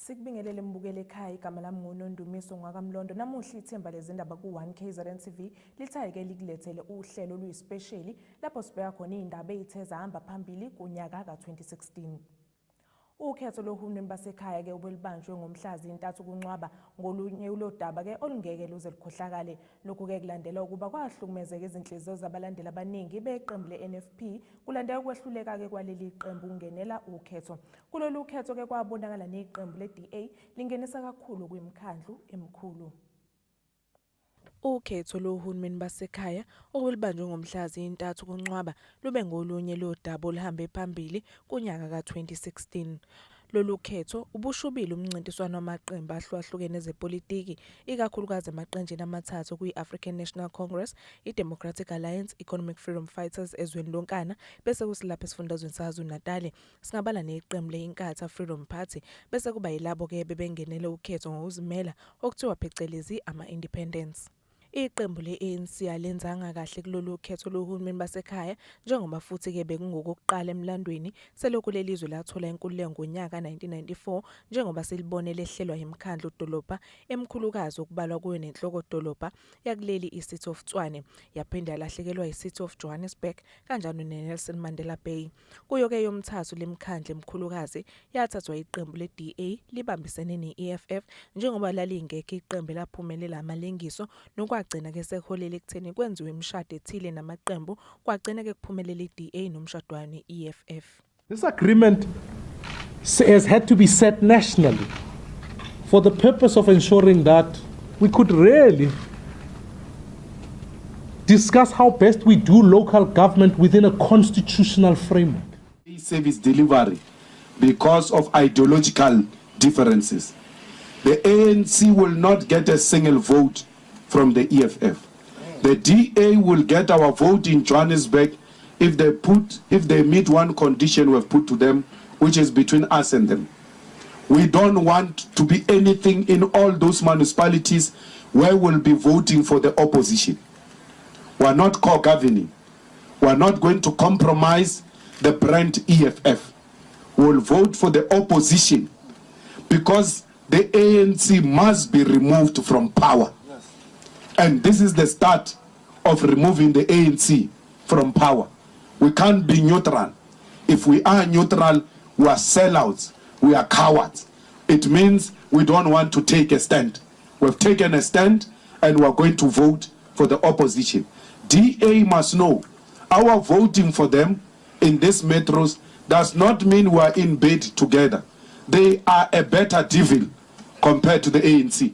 Sikubingelele mbukele ekhaya igama lami nguNondumiso ngwakamlondo. Namuhla ithemba lezindaba ku1 KZN TV lithayike likulethele uhlelo oluyispecial lapho sibheka khona izindaba ezithe zahamba phambili kunyaka ka2016. Ukhetho lohulumeni basekhaya ke obelibanjwe ngomhla zi-3 kuNcwaba ngolunye ulodaba ke olungeke luze likhohlakale. Lokhu ke kulandela ukuba kwahlukumezeka izinhliziyo zabalandeli abaningi beqembu leNFP kulandela ukwehluleka ke kwaleli qembu ungenela ukhetho. Kulolu khetho ke kwabonakala neqembu leDA lingenisa kakhulu kwimikhandlu emikhulu. Ukhetho lohulumeni basekhaya obelibanjwe ngomhla zi-3 kuNcwaba lube ngolunye lodaba oluhambe phambili kunyaka ka2016. Lolu khetho ubushubile umncintiswano wamaqembu ahlukahlukene ezepolitiki ikakhulukazi amaqenjini amathathu kwi-African National Congress, i-Democratic Alliance, Economic Freedom Fighters ezweni lonkana, bese kusilapha esifundazweni saKwaZulu-Natal singabala neqembu le-Inkatha Freedom Party, bese kuba yilabo ke bebengenele ukhetho ngokuzimela okuthiwa phecelezi ama-independents. Iqembu le-ANC alenzanga kahle kulolu khetho lohulumeni basekhaya njengoba futhi ke bekungokuqala emlandweni selokhu lelizwe lathola inkululeko ngonyaka 1994 njengoba silibone lehlelwa imikhandlu dolobha emkhulukazi okubalwa kuyo nenhloko dolobha yakuleli iCity of Tshwane yaphinda yalahlekelwa iCity of Johannesburg kanjalo neNelson Mandela Bay. Kuyo ke yomthathu lemikhandlu emkhulukazi yathathwa iqembu leDA libambisene neEFF njengoba lalingekho iqembu laphumelela amalengiso nokwa gcina ke sekholele ekutheni kwenziwe imishado ethile namaqembu kwagcina ke kuphumelela iDA nomshadwane EFF. This agreement has had to be set nationally for the purpose of ensuring that we could really discuss how best we do local government within a constitutional framework. Service delivery because of ideological differences. The ANC will not get a single vote from the EFF. The DA will get our vote in Johannesburg if they meet one condition we've put to them, which is between us and them. We don't want to be anything in all those municipalities where we'll be voting for the opposition. We're not co-governing. We're not going to compromise the brand EFF. We'll vote for the opposition because the ANC must be removed from power. And this is the start of removing the ANC from power. We can't be neutral. If we are neutral, we are sellouts, we are cowards. It means we don't want to take a stand. We've taken a stand and we're going to vote for the opposition. DA must know our voting for them in these metros does not mean we're in bed together. They are a better devil compared to the ANC.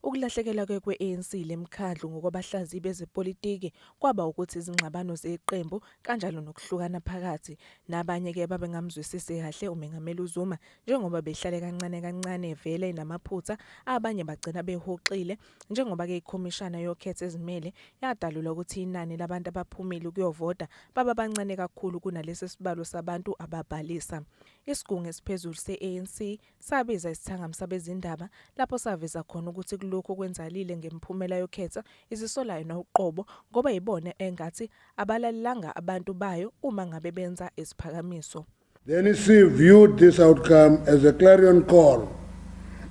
Ukulahlekelwa ke kwe-ANC lemikhandlu ngokwabahlaziyi bezepolitiki kwaba ukuthi izingxabano zeqembu kanjalo nokuhlukana phakathi nabanye ke babengamzwisisi kahle uMengameli uZuma njengoba behlale kancane vele namaphutha abanye bagcina behoxile njengoba ke ikhomishana yokhetho ezimele yadalula ukuthi inani labantu abaphumile kuyovota baba bancane kakhulu kunalesi sibalo sabantu ababhalisa. Isigungu esiphezulu se-ANC sabiza isithangamsa bezindaba lapho saveza khona ukuthi lokho kwenzalile ngemphumela yokhetho izisolayo noqobo ngoba yibone engathi abalalanga abantu bayo uma ngabe benza isiphakamiso. The NEC viewed this outcome as a clarion call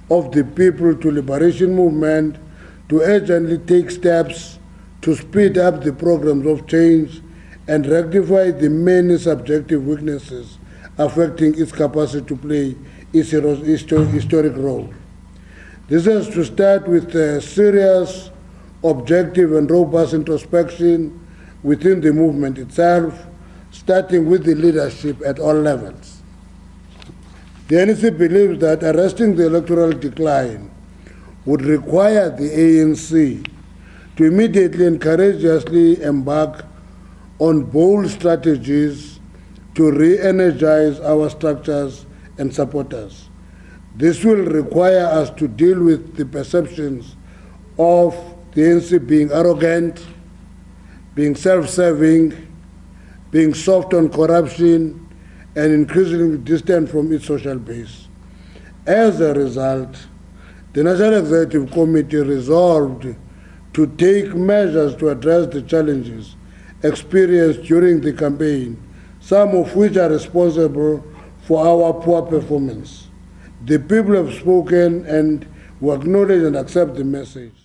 of the People to Liberation Movement to urgently take steps to speed up the programs of change and rectify the many subjective weaknesses affecting its capacity to play its historic role. This has to start with a serious, objective and robust introspection within the movement itself, starting with the leadership at all levels. The NEC believes that arresting the electoral decline would require the ANC to immediately and courageously embark on bold strategies to re-energize our structures and supporters. This will require us to deal with the perceptions of the ANC being arrogant, being self-serving, being soft on corruption, and increasingly distant from its social base. As a result, the National Executive Committee resolved to take measures to address the challenges experienced during the campaign, some of which are responsible for our poor performance, The people have spoken and we acknowledge and accept the message.